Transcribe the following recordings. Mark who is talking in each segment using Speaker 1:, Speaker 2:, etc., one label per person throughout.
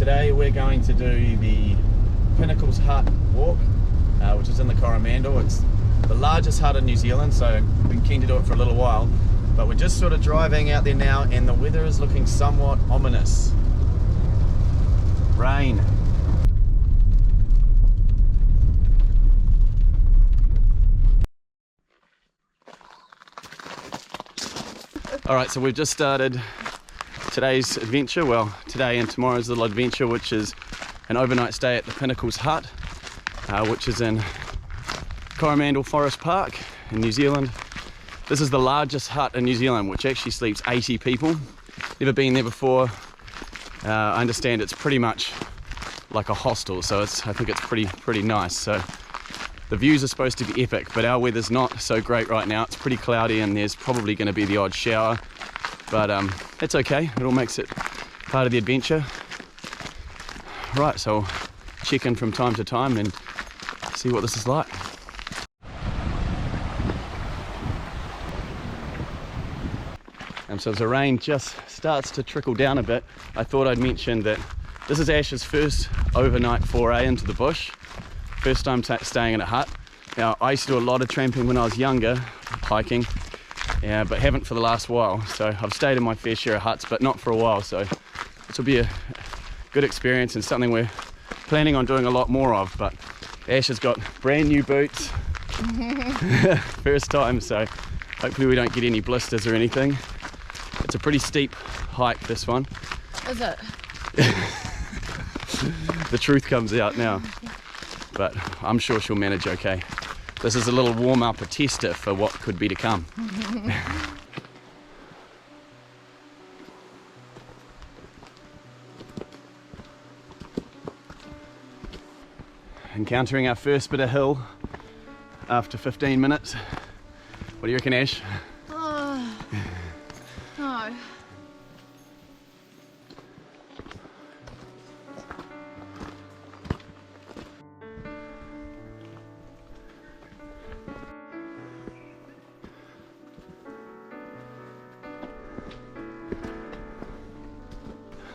Speaker 1: Today we're going to do the Pinnacles hut walk, which is in the Coromandel. It's the largest hut in New Zealand, so I've been keen to do it for a little while. But we're just sort of driving out there now, and the weather is looking somewhat ominous. Rain. Alright, so we've just started today's adventure. Well, today and tomorrow's little adventure, which is an overnight stay at the Pinnacles hut, which is in Coromandel Forest Park in New Zealand. This is the largest hut in New Zealand, which actually sleeps 80 people. Never been there before. I understand it's pretty much like a hostel, so I think it's pretty nice. So the views are supposed to be epic, but our weather's not so great right now. It's pretty cloudy and there's probably going to be the odd shower, but it's okay. It all makes it part of the adventure. Right, so I'll check in from time to time and see what this is like. So as the rain just starts to trickle down a bit, I thought I'd mention that this is Ash's first overnight foray into the bush. First time staying in a hut. Now, I used to do a lot of tramping when I was younger, hiking, but haven't for the last while. So I've stayed in my fair share of huts, but not for a while. So this will be a good experience and something we're planning on doing a lot more of. But Ash has got brand new boots, first time, so hopefully we don't get any blisters or anything. It's a pretty steep hike, this one.
Speaker 2: Is it?
Speaker 1: The truth comes out now, but I'm sure she'll manage okay. This is a little warm-up, a tester for what could be to come. Encountering our first bit of hill after 15 minutes. What do you reckon, Ash?
Speaker 2: Oh, no.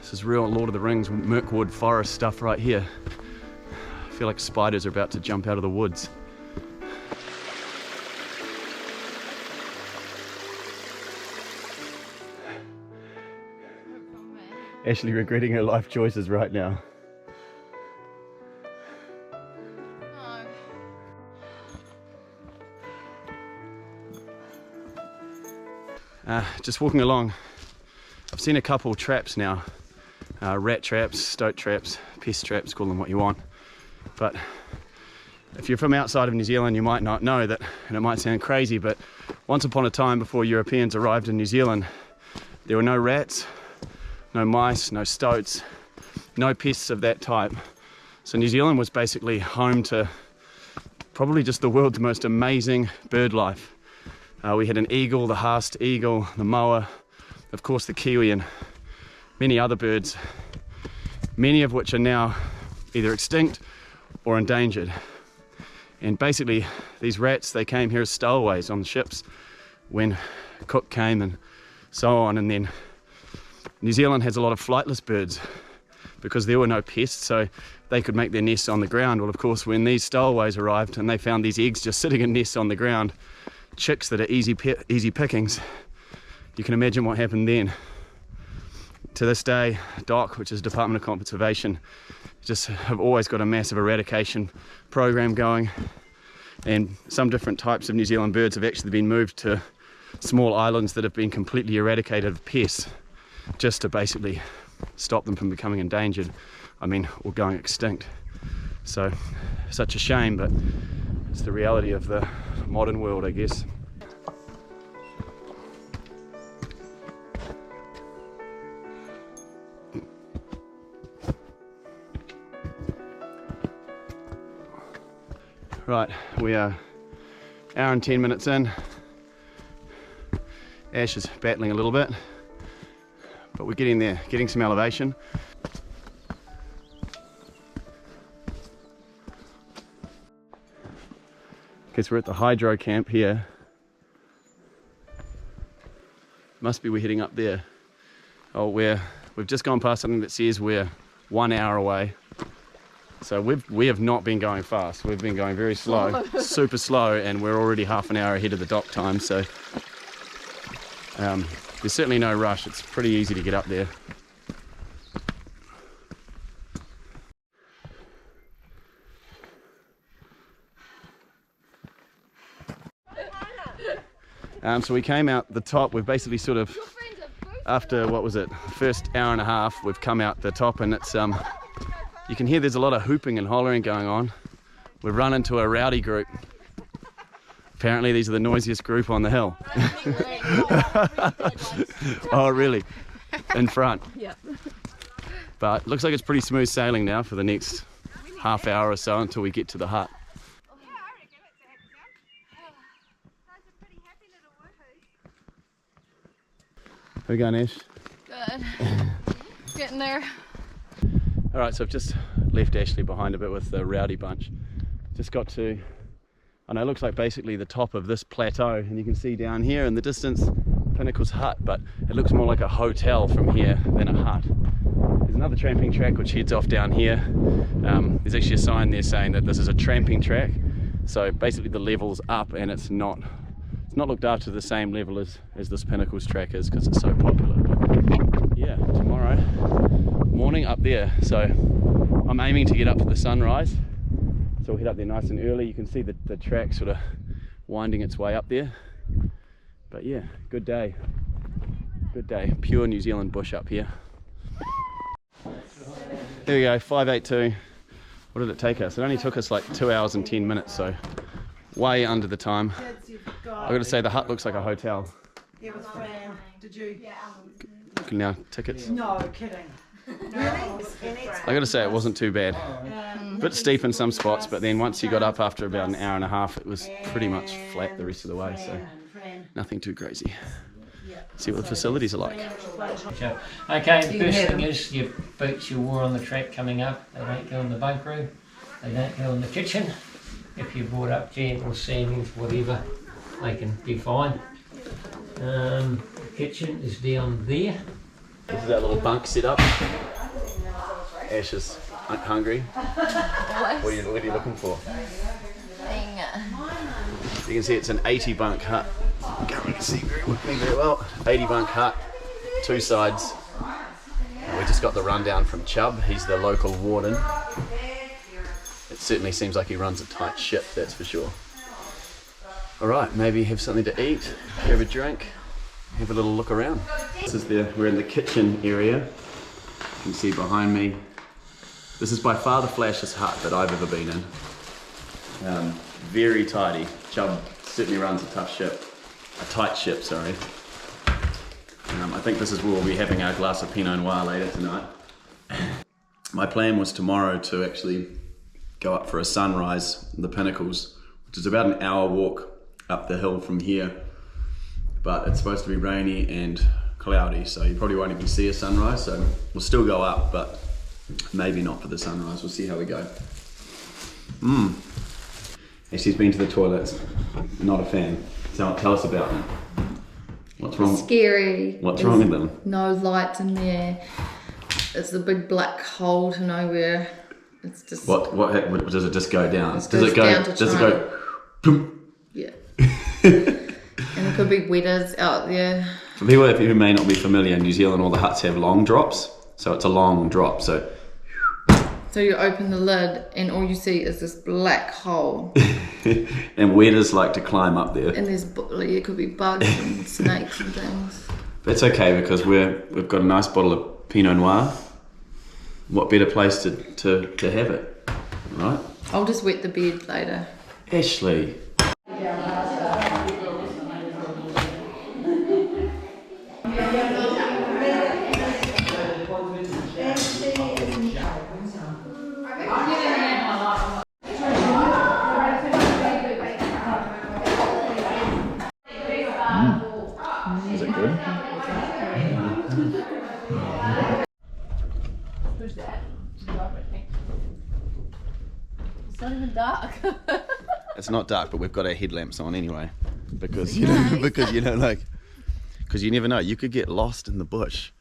Speaker 1: This is real Lord of the Rings, Mirkwood forest stuff right here. I feel like spiders are about to jump out of the woods. Ashley regretting her life choices right now.
Speaker 2: No.
Speaker 1: Just walking along, I've seen a couple traps now. Rat traps, stoat traps, pest traps, call them what you want. But if you're from outside of New Zealand, you might not know that, and it might sound crazy, but once upon a time before Europeans arrived in New Zealand, there were no rats, no mice, no stoats, no pests of that type. So New Zealand was basically home to probably just the world's most amazing bird life. We had an eagle, the haast eagle, the moa, of course the kiwi, and many other birds, many of which are now either extinct or endangered. And basically these rats, they came here as stowaways on the ships when Cook came and so on. And then New Zealand has a lot of flightless birds because there were no pests, so they could make their nests on the ground. Well, of course, when these stowaways arrived and they found these eggs just sitting in nests on the ground, chicks that are easy pickings, you can imagine what happened then. To this day, DOC, which is Department of Conservation, just have always got a massive eradication program going, and some different types of New Zealand birds have actually been moved to small islands that have been completely eradicated of pests, just to basically stop them from becoming endangered, or going extinct. So, such a shame, but it's the reality of the modern world, I guess. Right, we are hour and 10 minutes in. Ash is battling a little bit, but we're getting there, getting some elevation. Okay, so we're at the hydro camp here. Must be we're heading up there. Oh, we've just gone past something that says we're 1 hour away. So we have not been going fast. We've been going very slow, super slow, and we're already half an hour ahead of the dock time. So there's certainly no rush. It's pretty easy to get up there. So we came out the top. We've basically sort of, after what was it, first hour and a half, we've come out the top, and it's you can hear there's a lot of hooping and hollering going on. We've run into a rowdy group. Apparently these are the noisiest group on the hill. Oh really? In front?
Speaker 2: Yeah.
Speaker 1: But looks like it's pretty smooth sailing now for the next half hour or so until we get to the hut. How we going, Ash?
Speaker 2: Good. Getting there.
Speaker 1: Alright, so I've just left Ashley behind a bit with the rowdy bunch. Just got to, I know it looks like basically the top of this plateau, and you can see down here in the distance Pinnacles hut, but it looks more like a hotel from here than a hut. There's another tramping track which heads off down here. There's actually a sign there saying that this is a tramping track, so basically the level's up and it's not looked after the same level as this Pinnacles track is because it's so popular. But yeah, tomorrow morning up there, so I'm aiming to get up for the sunrise, so we'll head up there nice and early. You can see the track sort of winding its way up there. But yeah, good day, pure New Zealand bush up here. There we go, 582. What did it take us? It only took us like 2 hours and 10 minutes, so way under the time. I've got to say the hut looks like a hotel.
Speaker 3: It was Fran. Did you?
Speaker 1: Now tickets.
Speaker 3: No, kidding.
Speaker 1: I got to say it wasn't too bad. A bit steep in some spots, but then once you got up after about an hour and a half, it was pretty much flat the rest of the way, so nothing too crazy. See what the facilities are like.
Speaker 4: Okay, the first thing is your boots you wore on the track coming up. They don't go in the bunk room. They don't go in the kitchen. If you brought up gentle sandals, whatever, they can be fine. The kitchen is down there.
Speaker 1: This is our little bunk setup. Ash is hungry. What are you looking for? You can see it's an 80 bunk hut. Can't really see very well. 80 bunk hut, 2 sides. And we just got the rundown from Chubb. He's the local warden. It certainly seems like he runs a tight ship, that's for sure. Alright, maybe have something to eat, have a drink, have a little look around. We're in the kitchen area. You can see behind me. This is by far the flashiest hut that I've ever been in. Very tidy. Chubb certainly runs a tight ship, sorry. I think this is where we'll be having our glass of Pinot Noir later tonight. My plan was tomorrow to actually go up for a sunrise in the Pinnacles, which is about an hour walk up the hill from here, but it's supposed to be rainy and cloudy, so you probably won't even see a sunrise, so we'll still go up, but maybe not for the sunrise. We'll see how we go. She's been to the toilets, not a fan. So tell us about them. What's wrong?
Speaker 2: Scary.
Speaker 1: What's wrong with them?
Speaker 2: No lights in there. It's a big black hole to nowhere. It's just.
Speaker 1: What does it just go down?
Speaker 2: Does it go?
Speaker 1: Boom?
Speaker 2: Yeah. And there could be wetters out there.
Speaker 1: For people who may not be familiar, in New Zealand all the huts have long drops, so it's a long drop. So
Speaker 2: you open the lid and all you see is this black hole.
Speaker 1: And wetters like to climb up there.
Speaker 2: And it could be bugs and snakes and things.
Speaker 1: But it's okay because we've got a nice bottle of Pinot Noir. What better place to have it, right?
Speaker 2: I'll just wet the bed later.
Speaker 1: Ashley. Is it good?
Speaker 2: Who's that? It's not even dark.
Speaker 1: It's not dark, but we've got our headlamps on anyway, because you never know. You could get lost in the bush.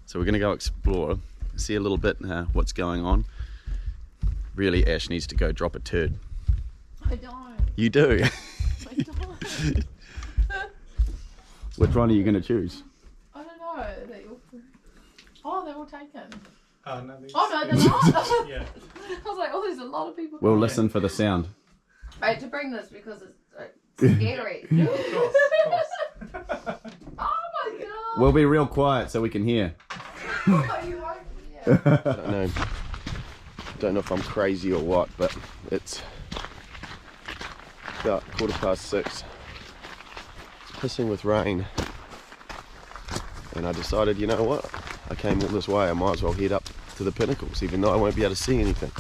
Speaker 1: So we're gonna go explore, see a little bit what's going on. Really, Ash needs to go drop a turd.
Speaker 2: I don't.
Speaker 1: You do?
Speaker 2: I don't.
Speaker 1: Which one are you going to choose?
Speaker 2: I don't know. Oh, they're all taken.
Speaker 3: Oh, no, these-
Speaker 2: Oh, no, they're not.
Speaker 3: Yeah.
Speaker 2: I was like, oh, there's a lot of people.
Speaker 1: We'll listen for the sound.
Speaker 2: I had to bring this because it's scary.
Speaker 3: Of course, of course.
Speaker 2: Oh my god.
Speaker 1: We'll be real quiet so we can hear.
Speaker 2: Oh, you won't hear.
Speaker 1: Don't know if I'm crazy or what, but it's about 6:15. It's pissing with rain, and I decided, you know what, I came all this way, I might as well head up to the Pinnacles, even though I won't be able to see anything.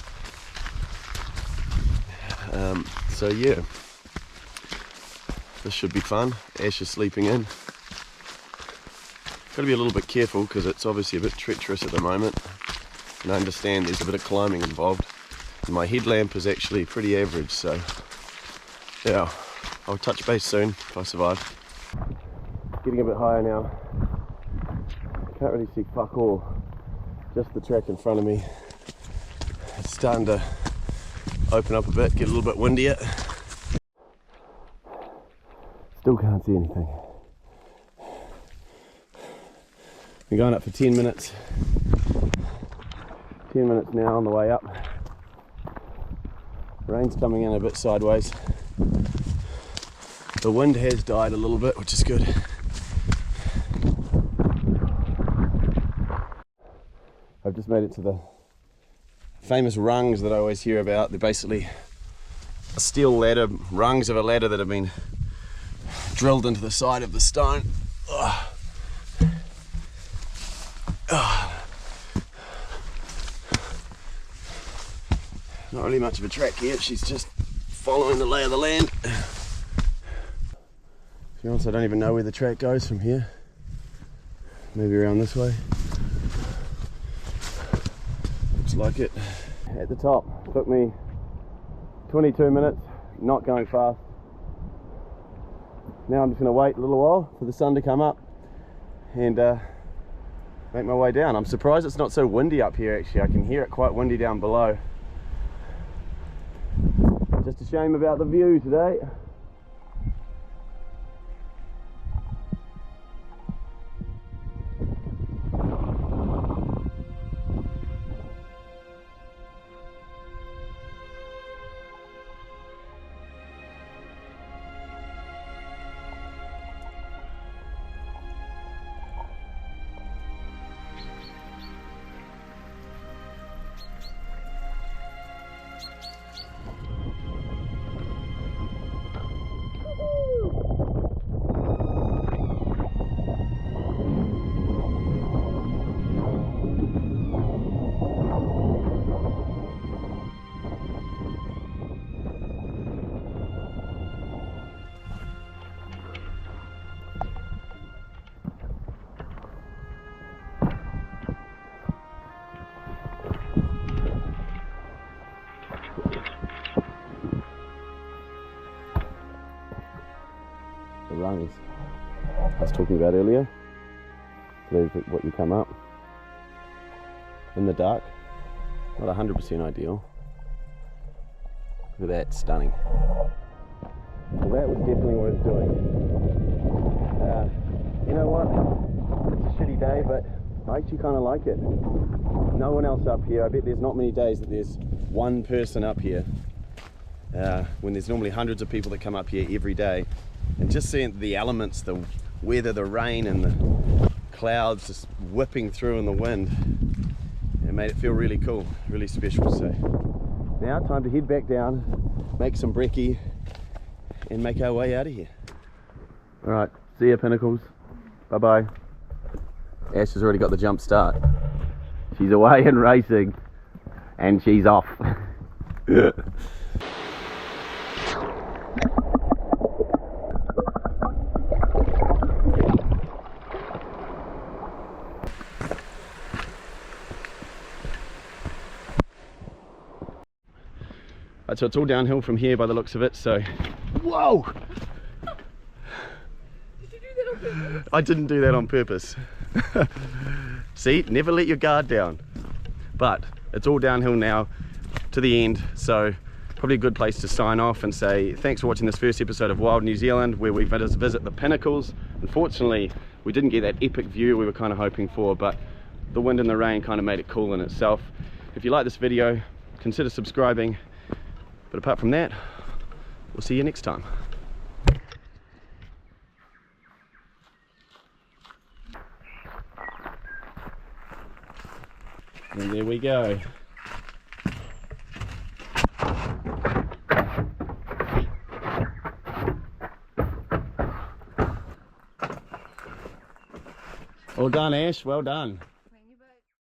Speaker 1: So yeah, this should be fun. Ash is sleeping in. Got to be a little bit careful because it's obviously a bit treacherous at the moment, and I understand there's a bit of climbing involved. And my headlamp is actually pretty average, so yeah, I'll touch base soon if I survive. Getting a bit higher now. Can't really see fuck all, just the track in front of me. It's starting to open up a bit, get a little bit windier. Still can't see anything. Been going up for 10 minutes. 10 minutes now on the way up. Rain's coming in a bit sideways. The wind has died a little bit, which is good. I've just made it to the famous rungs that I always hear about. They're basically a steel ladder, rungs of a ladder that have been drilled into the side of the stone. Ugh. Ugh. Not really much of a track here, she's just following the lay of the land. To be honest, I don't even know where the track goes from here. Maybe around this way. Looks like it. At the top, took me 22 minutes, not going fast. Now I'm just going to wait a little while for the sun to come up and make my way down. I'm surprised it's not so windy up here actually. I can hear it quite windy down below. Just a shame about the view today. The rungs I was talking about earlier. There's what you come up in the dark. Not 100% ideal. Look at that, stunning. Well, that was definitely what it's doing. You know what? It's a shitty day, but I actually kind of like it. No one else up here. I bet there's not many days that there's one person up here. When there's normally hundreds of people that come up here every day. And just seeing the elements, the weather, the rain and the clouds just whipping through in the wind, it made it feel really cool, really special. So now time to head back down, make some brekkie and make our way out of here. All right, see ya Pinnacles. Bye bye. Ash has already got the jump start. She's away and racing and she's off. So it's all downhill from here by the looks of it, so... Whoa!
Speaker 2: Did you do that on purpose?
Speaker 1: I didn't do that on purpose. See, never let your guard down. But it's all downhill now to the end, so probably a good place to sign off and say thanks for watching this first episode of Wild New Zealand, where we visit the Pinnacles. Unfortunately, we didn't get that epic view we were kind of hoping for, but the wind and the rain kind of made it cool in itself. If you like this video, consider subscribing. But apart from that, we'll see you next time. And there we go. Well done, Ash, well done.